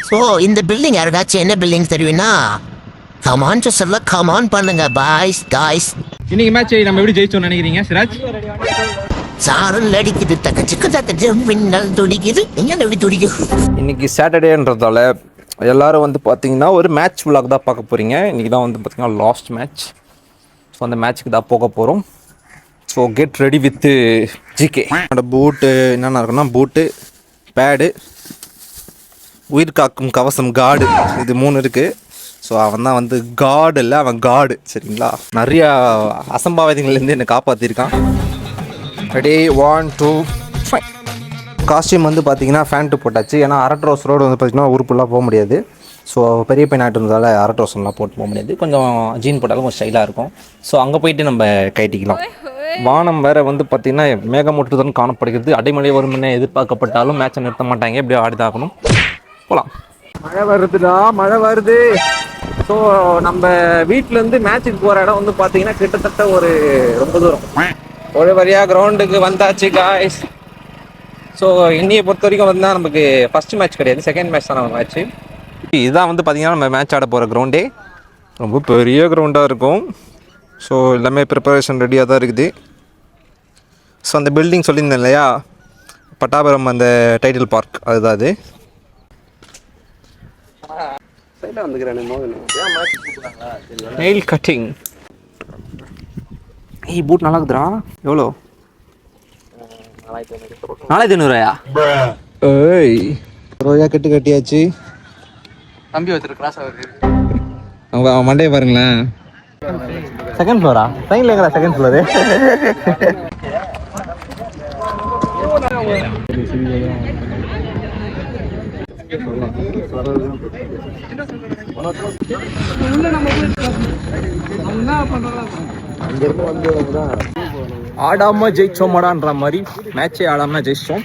So இந்த building யாருக்காச்சும் என்ன பில்டிங் தெரியும்னா கமான் சொல்ல கமான் பண்ணுங்க பாய்ஸ் காய்ஸ். இன்னைக்கு மேட்ச் நம்ம எப்படி ஜெயிச்சோம்னு நினைக்கிறீங்க சிராஜ்? சாரல் அடிக்குது தக்கச்சுக்கு தக்க மின்னல் துடிக்குது எங்க எப்படி துடிக்குது. இன்னைக்கு சாட்டர்டேன்றதால எல்லாரும் வந்து பார்த்தீங்கன்னா ஒரு மேட்ச் விளாக் தான் பார்க்க போகிறீங்க. இன்றைக்கி தான் வந்து பார்த்தீங்கன்னா லாஸ்ட் மேட்ச். ஸோ அந்த மேட்ச்சுக்கு தான் போக போகிறோம். So get ready with GK. என்னோட பூட்டு என்னென்ன இருக்குன்னா பூட்டு, பேடு, உயிர் காக்கும் கவசம் காடு, இது 3 இருக்குது. ஸோ அவன் தான் வந்து காடு இல்லை, அவன் காடு சரிங்களா. நிறையா அசம்பாவிதங்கள்லேருந்து என்னை காப்பாற்றிருக்கான். ரெடி 1 2 5. காஸ்டியூம் வந்து பார்த்தீங்கன்னா ஃபேண்ட்டு போட்டாச்சு. ஏன்னா அரட்ரோஸ் ரோடு வந்து பார்த்திங்கன்னா ஊருக்குள்ளே போக முடியாது. ஸோ பெரிய பையனாட்டு இருந்தால அரட்ரோஸ்லாம் போட்டு போக முடியாது. கொஞ்சம் ஜீன் போட்டாலும் கொஞ்சம் ஸ்டைலாக இருக்கும். ஸோ அங்கே போயிட்டு நம்ம கைட்டிக்கலாம். வானம் வேறு வந்து பார்த்திங்கன்னா மேகமூட்டத்துடன் காணப்படுகிறது. அடைமழை வரும்னு எதிர்பார்க்கப்பட்டாலும் மேட்சை நிறுத்த மாட்டாங்க, எப்படியோ ஆடிதாகணும். போகலாம். மழை வருதுடா, மழை வருது. ஸோ நம்ம வீட்டிலேருந்து மேட்சுக்கு போகிற இடம் வந்து பார்த்திங்கன்னா கிட்டத்தட்ட ஒரு ரொம்ப தூரம். ஒரு வழியாக கிரவுண்டுக்கு வந்தாச்சு காய்ஸ். ஸோ இன்னையை பொறுத்த வரைக்கும் வந்தால் நமக்கு ஃபஸ்ட்டு மேட்ச் கிடையாது, செகண்ட் மேட்ச் தான் நம்ம மேட்ச்சு. இதுதான் வந்து பார்த்திங்கன்னா நம்ம மேட்ச் ஆட போகிற கிரவுண்டே. ரொம்ப பெரிய கிரவுண்டாக இருக்கும். ஸோ எல்லாமே ப்ரிப்பரேஷன் ரெடியாக தான் இருக்குது. ஸோ அந்த பில்டிங் சொல்லியிருந்தேன் இல்லையா, பட்டாபுரம் அந்த டைட்டில் பார்க், அதுதான் அது. Nail cutting. ஏய் பூட் நல்லா இருக்குதுடா. எவ்வளோ? 4500. ஏய் ரூபாயா கட்டியாச்சு. தம்பி வச்சிருக்க கிளாஸ் அவருக்கு அவன் மண்டையை பாருங்களேன். Second Flora? சைன்ல எங்கடா செகண்ட் ஃப்ளோரு? ஆடாமல் ஜெயிச்சோமாடான்ற மாதிரி மேட்சே ஆடாமல் ஜெயிச்சோம்.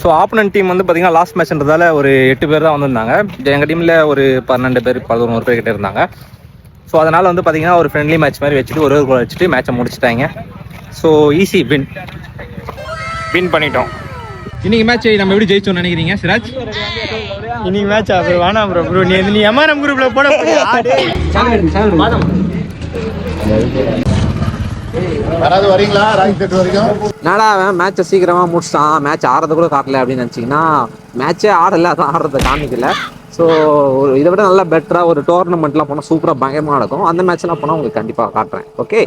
ஸோ ஆப்போனன்ட் டீம் வந்து பார்த்திங்கன்னா லாஸ்ட் மேட்ச்ன்றதால ஒரு 8 பேர் தான் வந்திருந்தாங்க. எங்கள் டீமில் ஒரு 12 பேர் 11 பேர் கிட்டே இருந்தாங்க. ஸோ அதனால் வந்து பார்த்திங்கன்னா ஒரு ஃப்ரெண்ட்லி மேட்ச் மாதிரி வச்சுட்டு ஒரு கோல் வச்சுட்டு மேட்சை முடிச்சிட்டாங்க. ஸோ ஈஸி வின் பண்ணிட்டோம். இன்னைக்கு மேட்ச் நம்ம எப்படி ஜெயிச்சோம்னு நினைக்கிறீங்க சிராஜ்? இன்னைக்கு மேட்ச் அப்புறம் வேணாம் ப்ரோ. நீ எம்ஆர்எம் குரூப்ல போட யாராவது வரீங்களா? ராக்கி செட் வரைக்கும் என்னடா அவன் மேட்சை சீக்கிரமாக முடிச்சிட்டான், மேட்ச் ஆடுறது கூட காட்டல அப்படின்னு நினச்சிங்கன்னா மேட்சே ஆடலை, அதான் ஆடுறத காமிக்கல. ஸோ இதை விட நல்லா பெட்டராக ஒரு டோர்னமெண்ட்லாம் போனால் சூப்பராக பயங்கரமாக நடக்கும். அந்த மேட்ச்லாம் போனால் உங்களுக்கு கண்டிப்பாக காட்டுறேன். ஓகே.